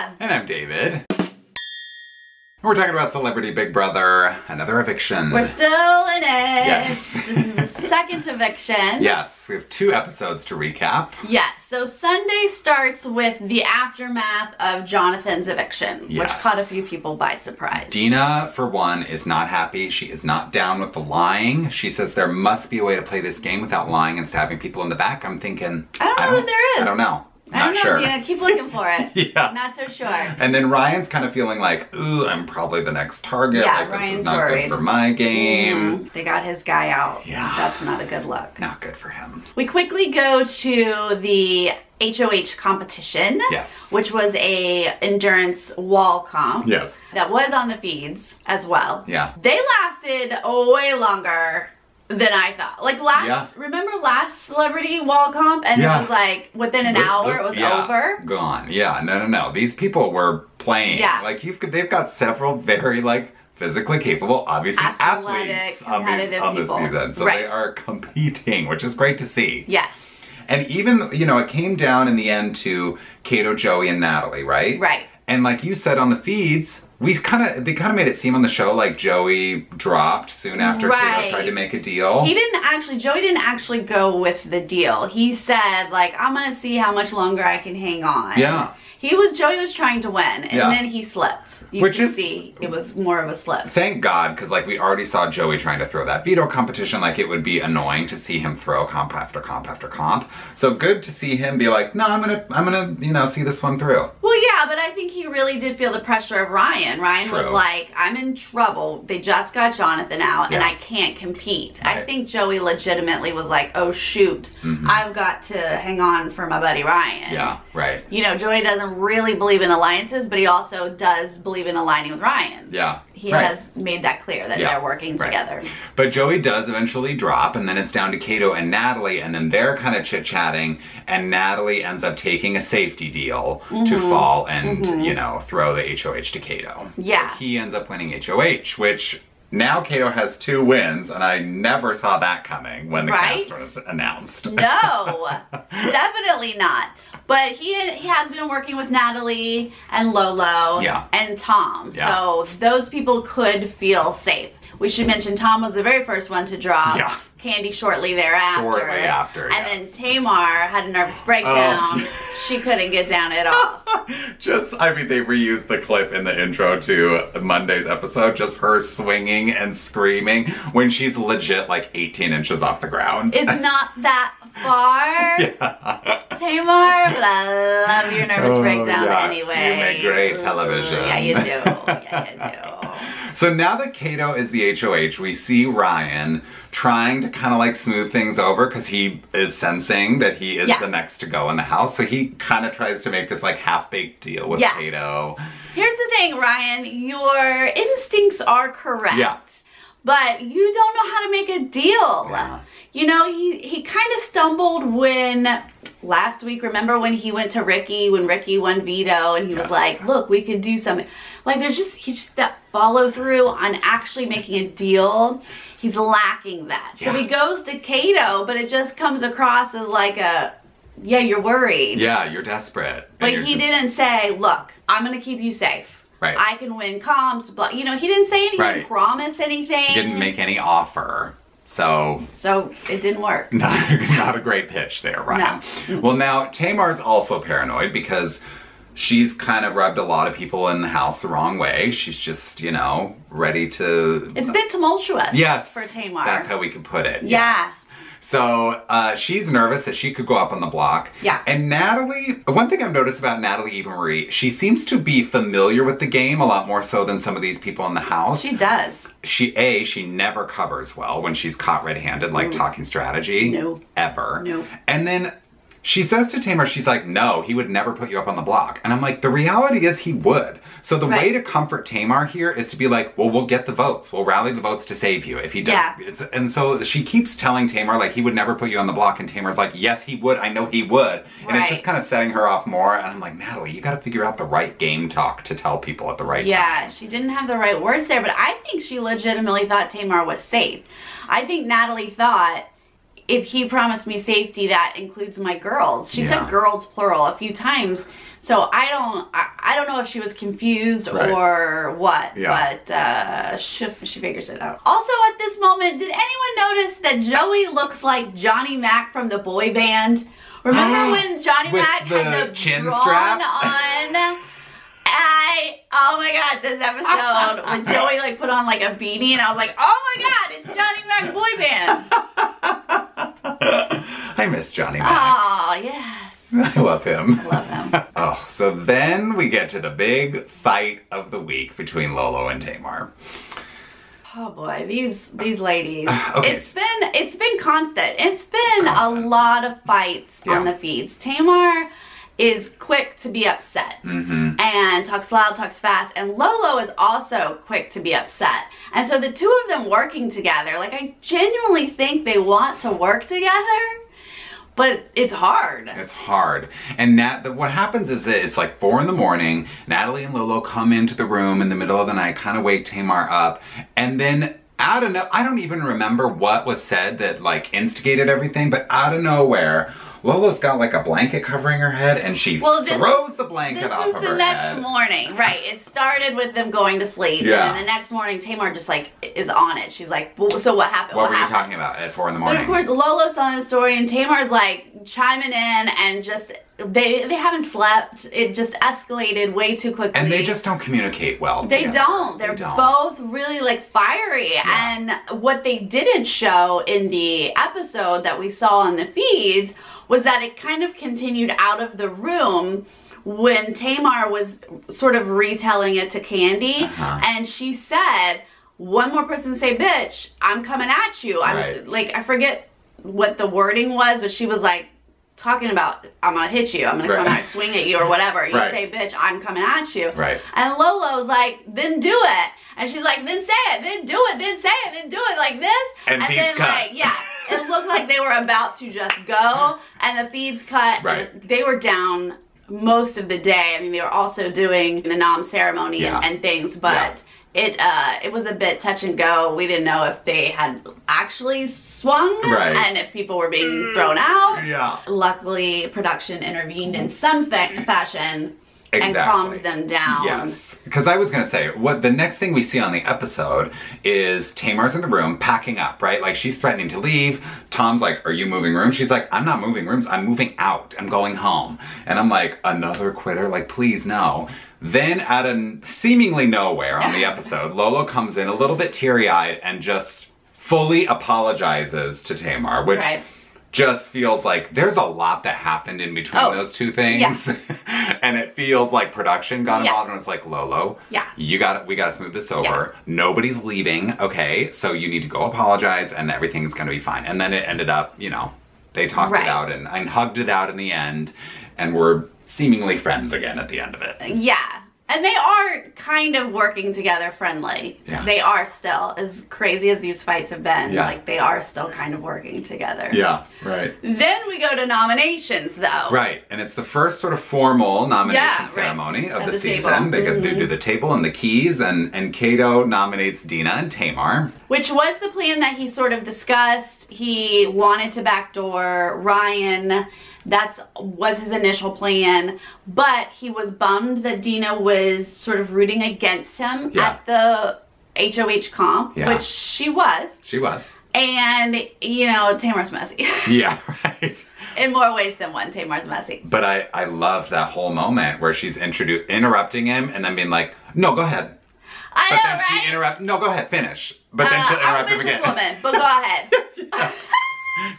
Deb. And I'm David. We're talking about Celebrity Big Brother, another eviction. We're still in it. Yes. This is the second eviction. Yes, we have 2 episodes to recap. Yes, so Sunday starts with the aftermath of Jonathan's eviction, which caught a few people by surprise. Dina, for one, is not happy. She is not down with the lying. She says there must be a way to play this game without lying and stabbing people in the back. I'm thinking, I don't know that there is. I don't know. I don't know, sure. Dina. Keep looking for it. Yeah. Not so sure. And then Ryan's kind of feeling like, ooh, I'm probably the next target. Yeah, like, this Ryan's is not worried. good for my game. They got his guy out. Yeah. That's not a good look. Not good for him. We quickly go to the Hoh competition. Yes. Which was a endurance wall comp. Yes. That was on the feeds as well. Yeah. They lasted way longer than I thought. Like remember last celebrity wall comp? And it was like within an hour it was over. Gone. Yeah, no. These people were playing. Yeah. Like they've got several very physically capable, obviously athletes on this season. So they are competing, which is great to see. Yes. And even, it came down in the end to Kato, Joey, and Natalie, right? Right. And like you said on the feeds, they kind of made it seem on the show like Joey dropped soon after Kato tried to make a deal. Joey didn't actually go with the deal. He said, like, I'm gonna see how much longer I can hang on. Yeah. Joey was trying to win, and then he slipped. You can see it was more of a slip. Thank God, because we already saw Joey trying to throw that veto competition. It would be annoying to see him throw comp after comp after comp. So good to see him be like, no, I'm gonna see this one through. Well, yeah, but I think he really did feel the pressure of Ryan. Ryan was like, I'm in trouble. They just got Jonathan out, and I can't compete. Right. I think Joey legitimately was like, oh shoot, I've got to hang on for my buddy Ryan. Yeah, right. Joey doesn't really believe in alliances, but he also does believe in aligning with Ryan. Yeah. He has made that clear that they're working together. But Joey does eventually drop, and then it's down to Kato and Natalie, and then they're kind of chit-chatting, and Natalie ends up taking a safety deal to fall and, throw the HOH to Kato. Yeah. So he ends up winning HOH, which now Kato has 2 wins, and I never saw that coming when the cast was announced. No, definitely not. But he has been working with Natalie and Lolo and Tom. Yeah. So those people could feel safe. We should mention Tom was the very first one to drop. Yeah. Candy shortly thereafter. And then Tamar had a nervous breakdown. She couldn't get down at all. They reused the clip in the intro to Monday's episode, just her swinging and screaming when she's legit 18 inches off the ground. It's not that far, Tamar, but I love your nervous breakdown anyway. You make great television. Yeah, you do. Yeah, you do. So now that Kato is the HOH, we see Ryan trying to kind of smooth things over because he is sensing that he is the next to go in the house. So he kind of tries to make this half-baked deal with Kato. Here's the thing, Ryan, your instincts are correct. Yeah. But you don't know how to make a deal. Yeah. He kind of stumbled when last week, remember when he went to Ricky, when Ricky won veto, and he was like, look, we could do something. He's just that follow through on actually making a deal. He's lacking that. So he goes to Kato, but it just comes across as you're worried. Yeah, you're desperate. He didn't say, look, I'm going to keep you safe. Right. I can win comps, but he didn't say anything, he didn't promise anything. He didn't make any offer. So it didn't work. Not a great pitch there, Ryan. No. Well, now Tamar's also paranoid because she's kind of rubbed a lot of people in the house the wrong way. She's just, ready to... It's been tumultuous for Tamar. That's how we could put it. Yeah. Yes. So she's nervous that she could go up on the block. Yeah. And Natalie, one thing I've noticed about Natalie Eva Marie, she seems to be familiar with the game a lot more so than some of these people in the house. She does. She never covers well when she's caught red-handed, talking strategy. No. Ever. No. And then she says to Tamar, she's like, no, he would never put you up on the block. And I'm like, the reality is he would. So the way to comfort Tamar here is to be like, well, we'll get the votes. We'll rally the votes to save you if he does. Yeah. And so she keeps telling Tamar, he would never put you on the block. And Tamar's like, yes, he would. I know he would. And it's just kind of setting her off more. And I'm like, Natalie, you got to figure out the right game talk to tell people at the right time. Yeah, she didn't have the right words there. But I think she legitimately thought Tamar was safe. I think Natalie thought, if he promised me safety, that includes my girls. She said girls plural a few times. So I I don't know if she was confused or what, but she figures it out. Also at this moment, did anyone notice that Joey looks like Johnny Mac from the boy band? Remember when Johnny Mac had the chin drawn strap on? Oh my god, this episode when Joey like put on like a beanie and I was like, oh my god, it's Johnny Mac boy band. I miss Johnny Mac. Oh, yes. I love him. I love him. Oh, so then we get to the big fight of the week between Lolo and Tamar. Oh boy, these ladies. Okay. It's been constant. It's been a lot of fights on the feeds. Tamar is quick to be upset and talks loud, talks fast, and Lolo is also quick to be upset. And so the two of them working together, like I genuinely think they want to work together, but it's hard. It's hard. And what happens is that it's like 4 in the morning, Natalie and Lolo come into the room in the middle of the night, kind of wake Tamar up, and then out of I don't even remember what was said that like instigated everything, but out of nowhere, Lolo's got like a blanket covering her head and she throws the blanket off of her head. This is the next morning, right. It started with them going to sleep. Yeah. And then the next morning, Tamar just like is on it. She's like, well, so what happened? What were you talking about at 4 in the morning? But of course, Lolo's telling the story and Tamar's like chiming in and just, they haven't slept. It just escalated way too quickly. And they just don't communicate well together. They don't. They're both really like fiery. Yeah. And what they didn't show in the episode that we saw on the feeds was that it kind of continued out of the room when Tamar was sort of retelling it to Candy. And she said, one more person say, bitch, I'm coming at you. I'm like, I forget what the wording was, but she was like, talking about, I'm gonna hit you, I'm gonna come out, swing at you or whatever. You say, bitch, I'm coming at you. And Lolo's like, then do it. And she's like, then say it, then do it, then say it, then do it like this. And then like, it looked like they were about to just go and the feeds cut. They were down most of the day. I mean, they were also doing the nom ceremony and things, but it was a bit touch and go. We didn't know if they had actually swung and if people were being thrown out. Luckily, production intervened in some fashion and calmed them down. Yes, because I was going to say, what the next thing we see on the episode is Tamar's in the room packing up, right? Like she's threatening to leave. Tom's like, are you moving rooms? She's like, I'm not moving rooms. I'm moving out. I'm going home. And I'm like, another quitter? Like, please, no. Then out of seemingly nowhere on the episode, Lolo comes in a little bit teary-eyed and just fully apologizes to Tamar, which just feels like there's a lot that happened in between those two things. And it feels like production got involved and was like, Lolo, we gotta smooth this over. Nobody's leaving, okay? So you need to go apologize and everything's gonna be fine. And then it ended up, you know, they talked it out and hugged it out in the end and were seemingly friends again at the end of it. Yeah. And they are kind of working together friendly. Yeah. They are still, as crazy as these fights have been, like they are still kind of working together. Yeah, right. Then we go to nominations though. Right, and it's the first sort of formal nomination ceremony of the season. They do the table and the keys, and Kato nominates Dina and Tamar. Which was the plan that he sort of discussed. He wanted to backdoor Ryan. That was his initial plan, but he was bummed that Dina was sort of rooting against him at the HOH comp, which she was. She was. And, you know, Tamar's messy. Yeah, right. In more ways than one, Tamar's messy. But I loved that whole moment where she's interrupting him and then being like, no, go ahead. I know, she interrupts, no, go ahead, finish. But then she'll interrupt him again. I'm a businesswoman, but go ahead.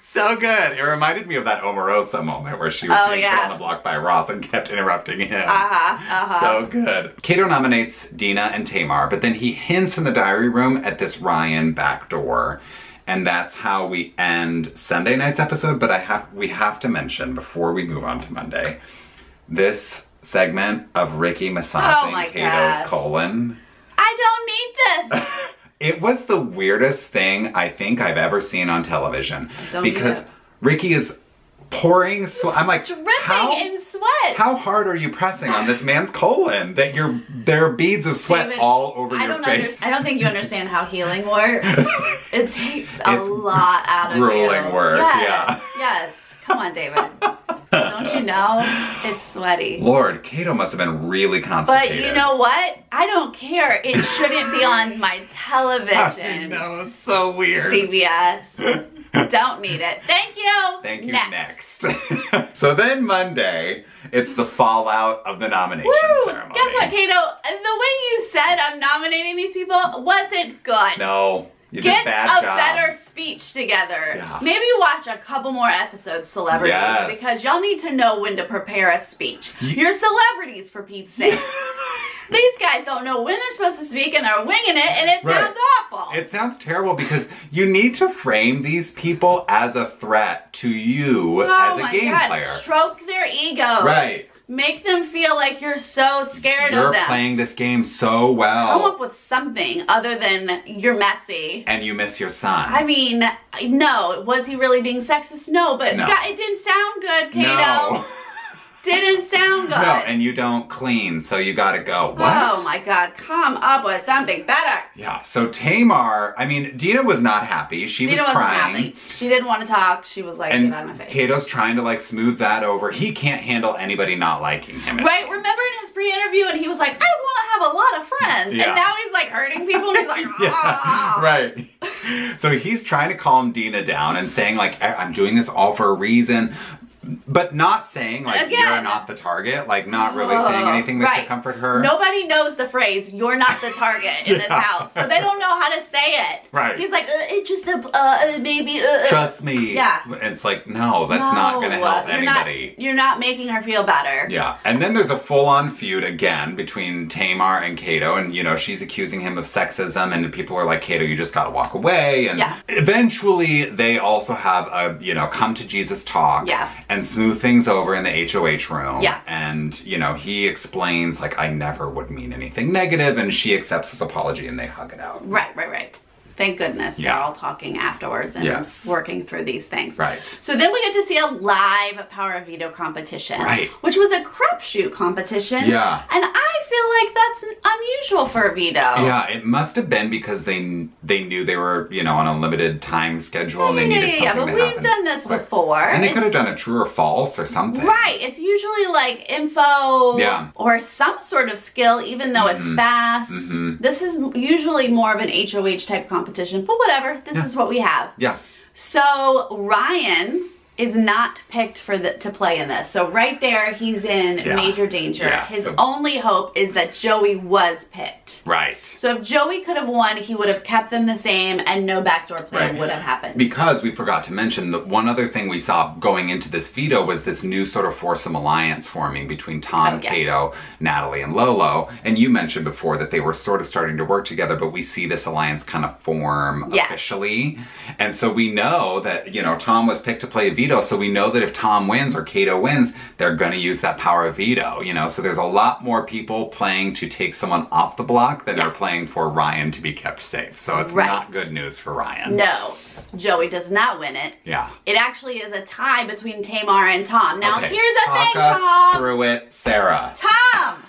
So good. It reminded me of that Omarosa moment where she was being put on the block by Ross and kept interrupting him. So good. Kato nominates Dina and Tamar, but then he hints in the diary room at this Ryan backdoor. And that's how we end Sunday night's episode, but we have to mention before we move on to Monday, this segment of Ricky massaging Kato's colon. I don't need this. It was the weirdest thing I think I've ever seen on television. Because Ricky is pouring sweat. I'm like, dripping in sweat. How hard are you pressing on this man's colon that there are beads of sweat all over your face? I don't think you understand how healing works. It takes a lot out of you. Grueling work, Yes. Come on, David. Don't Don't you know? It's sweaty. Lord, Kato must have been really constipated. But you know what? I don't care. It shouldn't be on my television. I know, it's so weird. CBS. Don't need it. Thank you. Thank you. Next. So then Monday, it's the fallout of the nomination ceremony. Guess what, Kato? The way you said I'm nominating these people wasn't good. No. You did a bad job. Get a better speech together. Yeah. Maybe watch a couple more episodes, celebrities, because y'all need to know when to prepare a speech. You're celebrities, for Pete's sake. These guys don't know when they're supposed to speak, and they're winging it, and it sounds awful. It sounds terrible because you need to frame these people as a threat to you as a game player. Stroke their egos. Right. Make them feel like you're so scared of them. You're playing this game so well. Come up with something other than you're messy. And you miss your son. I mean, no. Was he really being sexist? No, but God, it didn't sound good, Kato. No. Didn't sound good. No, and you don't clean, so you gotta go. What? Oh my God, come up with something better. Yeah, so Tamar, I mean, Dina was not happy. Dina was crying. Happy. She didn't want to talk. She was like, get out of my face. Kato's trying to like smooth that over. He can't handle anybody not liking him. Right, remember in his pre-interview and he was like, I just want to have a lot of friends. Yeah. And now he's like hurting people and he's like, ah. Right. So he's trying to calm Dina down and saying like, I'm doing this all for a reason. But not saying, like, you're not the target. Like, not really saying anything that could comfort her. Nobody knows the phrase, you're not the target in this house. So they don't know how to say it. Right. He's like, it just, maybe. Trust me. Yeah. It's like, no, that's not going to help anybody. You're not making her feel better. Yeah. And then there's a full-on feud again between Tamar and Kato. And, you know, she's accusing him of sexism. And people are like, Kato, you just got to walk away. And eventually they also have a, you know, come to Jesus talk. Yeah. And smooth things over in the HOH room. Yeah. And, you know, he explains, like, I never would mean anything negative, and she accepts his apology and they hug it out. Right. Thank goodness they're all talking afterwards and working through these things. Right. So then we get to see a live Power of Veto competition. Right. Which was a crapshoot competition. Yeah. And I feel like that's unusual for a veto. Yeah, it must have been because they knew they were, you know, on a limited time schedule and they needed something to happen. Yeah, but we've done this before. And they could have done a true or false or something. Right. It's usually like info or some sort of skill, even though it's fast. This is usually more of an HOH type competition. But whatever, this is what we have. Yeah. So Ryan is not picked to play in this. So right there, he's in major danger. Yeah, His only hope is that Joey was picked. Right. So if Joey could have won, he would have kept them the same and no backdoor plan would have happened. Because we forgot to mention that one other thing we saw going into this veto was this new sort of foursome alliance forming between Tom, Kato, Natalie, and Lolo. And you mentioned before that they were sort of starting to work together, but we see this alliance kind of form officially. And so we know that, you know, Tom was picked to play a veto. So we know that if Tom wins or Kato wins, they're going to use that power of veto, you know. So there's a lot more people playing to take someone off the block than are playing for Ryan to be kept safe. So it's not good news for Ryan. No, Joey does not win it. Yeah. It actually is a tie between Tamar and Tom. Now here's the thing, Talk Tom. us through it, Sarah. Tom!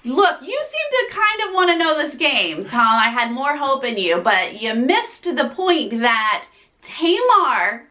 Look, you seem to kind of want to know this game, Tom. I had more hope in you, but you missed the point that Tamar,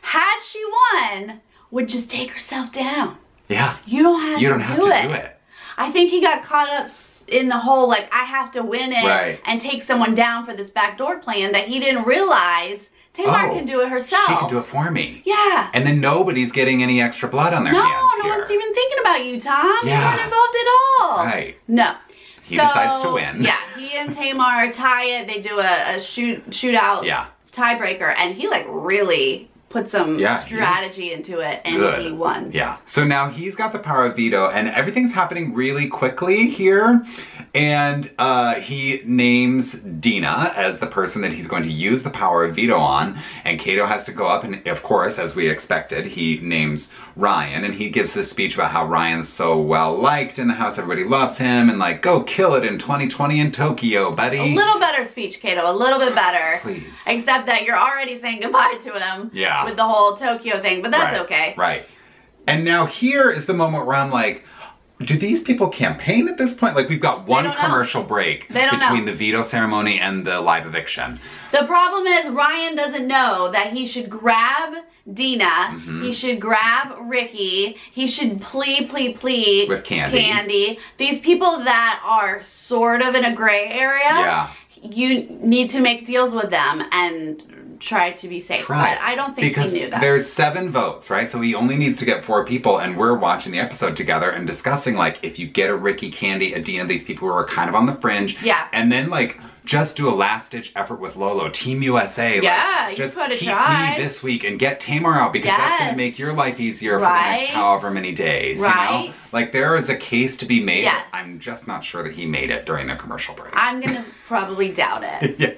had she won, would just take herself down. Yeah. You don't have to do it. I think he got caught up in the whole, like, I have to win it and take someone down for this backdoor plan that he didn't realize Tamar can do it herself. She can do it for me. Yeah. And then nobody's getting any extra blood on their hands No one's even thinking about you, Tom. Yeah. You're not involved at all. Right. No. He decides to win. Yeah, he and Tamar tie it. They do a shootout tiebreaker, and he, like, really put some strategy into it, and he won. Yeah. So now he's got the power of veto, and everything's happening really quickly here. And he names Dina as the person that he's going to use the power of veto on. And Kato has to go up, and of course, as we expected, he names Ryan. And he gives this speech about how Ryan's so well liked in the house, everybody loves him, and like, go kill it in 2020 in Tokyo, buddy. A little better speech, Kato, a little bit better. Please. Except that you're already saying goodbye to him with the whole Tokyo thing, but that's okay. Right. And now here is the moment where I'm like, do these people campaign at this point? Like, we've got one commercial break between the veto ceremony and the live eviction. The problem is Ryan doesn't know that he should grab Dina, he should grab Ricky, he should plead with Candy. These people that are sort of in a gray area, you need to make deals with them and try to be safe. But I don't think he knew that. There's 7 votes, right? So he only needs to get 4 people, and we're watching the episode together and discussing, like, if you get a Ricky, Candy, a Dina, these people who are kind of on the fringe, and then, like, just do a last-ditch effort with Lolo, Team USA. Yeah, just you keep me this week and get Tamar out, because that's going to make your life easier for the next however many days, you know? Like, there is a case to be made. I'm just not sure that he made it during the commercial break. I'm going to probably doubt it.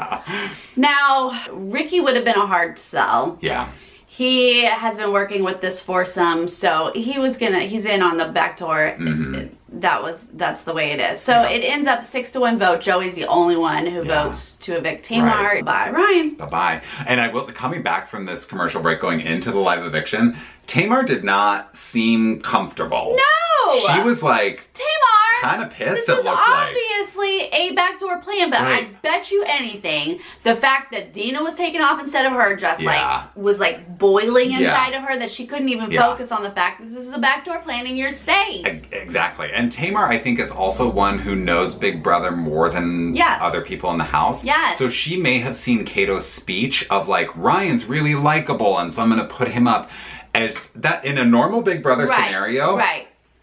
Now, Ricky would have been a hard sell. He has been working with this foursome, so he's in on the back door. That's the way it is. So it ends up 6-1 vote. Joey's the only one who votes to evict Tamar. Bye, Ryan. Bye-bye. And I will, coming back from this commercial break going into the live eviction, Tamar did not seem comfortable. No! She was like, Tamar, kind of pissed, this was obviously a backdoor plan, but I bet you anything, the fact that Dina was taken off instead of her just was like boiling inside of her, that she couldn't even focus on the fact that this is a backdoor plan and you're safe. Exactly. And Tamar, I think, is also one who knows Big Brother more than other people in the house. So she may have seen Kato's speech of like, Ryan's really likable, and so I'm going to put him up as that in a normal Big Brother scenario.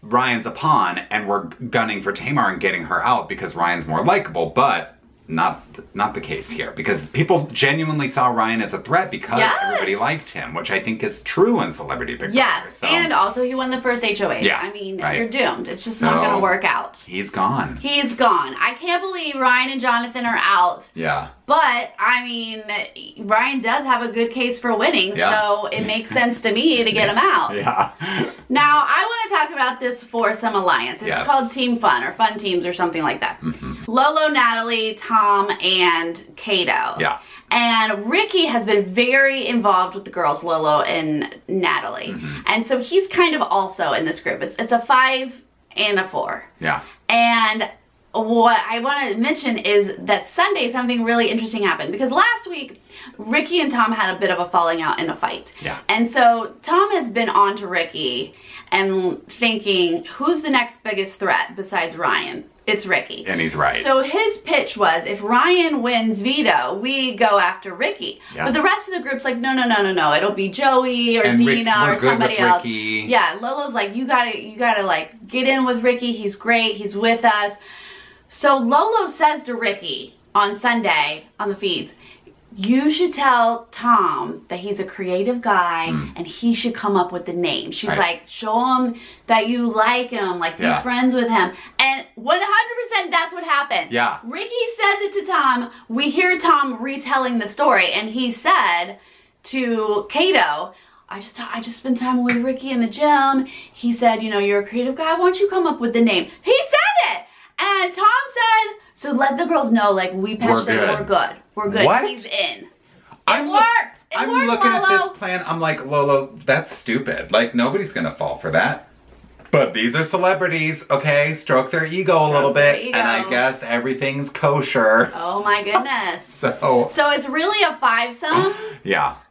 Ryan's a pawn, and we're gunning for Tamar and getting her out because Ryan's more likable, but not the case here, because people genuinely saw Ryan as a threat because everybody liked him, which I think is true in Celebrity Big Brother. So. And also he won the first HOH. I mean, you're doomed. It's just not going to work out. He's gone. He's gone. I can't believe Ryan and Jonathan are out. But, I mean, Ryan does have a good case for winning, so it makes sense to me to get him out. Now, I want to talk about this foursome alliance. It's called Team Fun, or Fun Teams, or something like that. Lolo, Natalie, Tom, and Kato. And Ricky has been very involved with the girls, Lolo and Natalie. And so he's kind of also in this group. It's a 5 and a 4. And what I want to mention is that Sunday something really interesting happened, because last week Ricky and Tom had a bit of a falling out in a fight. And so Tom has been on to Ricky and thinking, who's the next biggest threat besides Ryan? It's Ricky. And he's right. So his pitch was, if Ryan wins veto, we go after Ricky. But the rest of the group's like, no. It'll be Joey or Dina or somebody else. Lolo's like, you gotta like get in with Ricky. He's great. He's with us. So Lolo says to Ricky on Sunday on the feeds, you should tell Tom that he's a creative guy and he should come up with the name. She's like, show him that you like him, like be friends with him. And 100% that's what happened. Ricky says it to Tom. We hear Tom retelling the story, and he said to Kato, I just spent time with Ricky in the gym. He said, you know, you're a creative guy. Why don't you come up with the name? He said it. And Tom said, so let the girls know, like, we patched it, we're good. We're good. What? He's in. I'm looking at this plan, I'm like, Lolo, that's stupid. Like, nobody's gonna fall for that. But these are celebrities, okay? Stroke their ego a little bit, and I guess everything's kosher. Oh my goodness. So it's really a 5-some?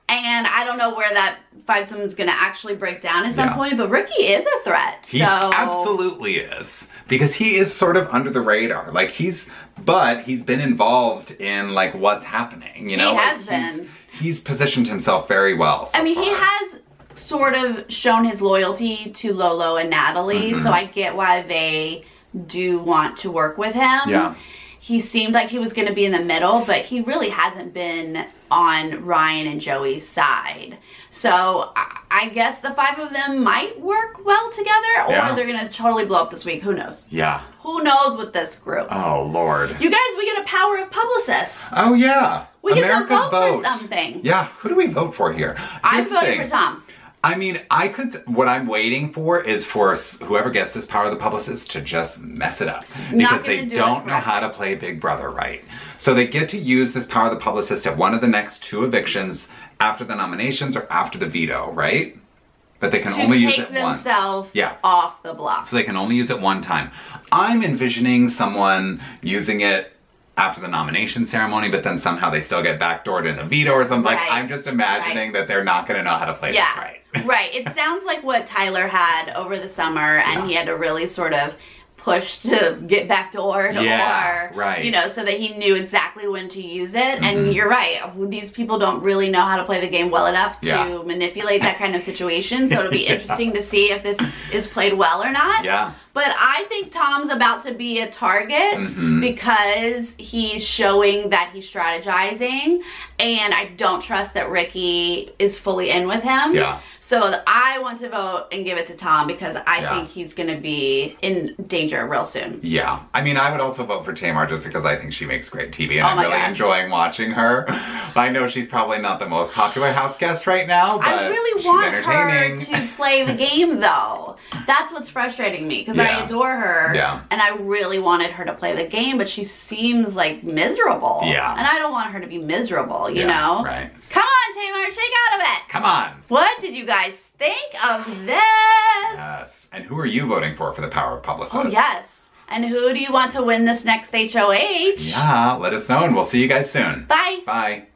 And I don't know where that 5-some is going to actually break down at some point, but Ricky is a threat. He absolutely is. Because he is sort of under the radar. Like, but he's been involved in, like, what's happening, you know? He has been. He's positioned himself very well so I mean, far. he has sort of shown his loyalty to Lolo and Natalie, so I get why they do want to work with him. He seemed like he was going to be in the middle, but he really hasn't been on Ryan and Joey's side. So I guess the 5 of them might work well together, or they're going to totally blow up this week. Who knows? Who knows with this group? Oh, Lord. You guys, we get a power of publicists. Oh, yeah. We get to vote for something. Yeah. Who do we vote for here? I'm voting for Tom. I mean, what I'm waiting for is for whoever gets this power of the publicist to just mess it up. Because they don't know how to play Big Brother right. So they get to use this power of the publicist at one of the next 2 evictions after the nominations or after the veto, right? But they can only use it once. To take themselves off the block. So they can only use it one time. I'm envisioning someone using it after the nomination ceremony, but then somehow they still get backdoored in the veto or something. Like, I'm just imagining that they're not going to know how to play this right. Right. It sounds like what Tyler had over the summer, and he had to really sort of push to get backdoored or, you know, so that he knew exactly when to use it. And you're right. These people don't really know how to play the game well enough to manipulate that kind of situation. So it'll be interesting to see if this is played well or not. Yeah. But I think Tom's about to be a target because he's showing that he's strategizing, and I don't trust that Ricky is fully in with him. Yeah. So I want to vote and give it to Tom because I think he's going to be in danger real soon. Yeah. I mean, I would also vote for Tamar just because I think she makes great TV, and I'm really enjoying watching her. I know she's probably not the most popular house guest right now, but I really want her to play the game, though. That's what's frustrating me because I adore her, and I really wanted her to play the game, but she seems like miserable. Yeah. And I don't want her to be miserable, you know? Right. Come on, Tamar, shake out of it. Come on. What did you guys think of this? Yes. And who are you voting for the Power of Publicists? Oh, yes. And who do you want to win this next HOH? Yeah, let us know, and we'll see you guys soon. Bye. Bye.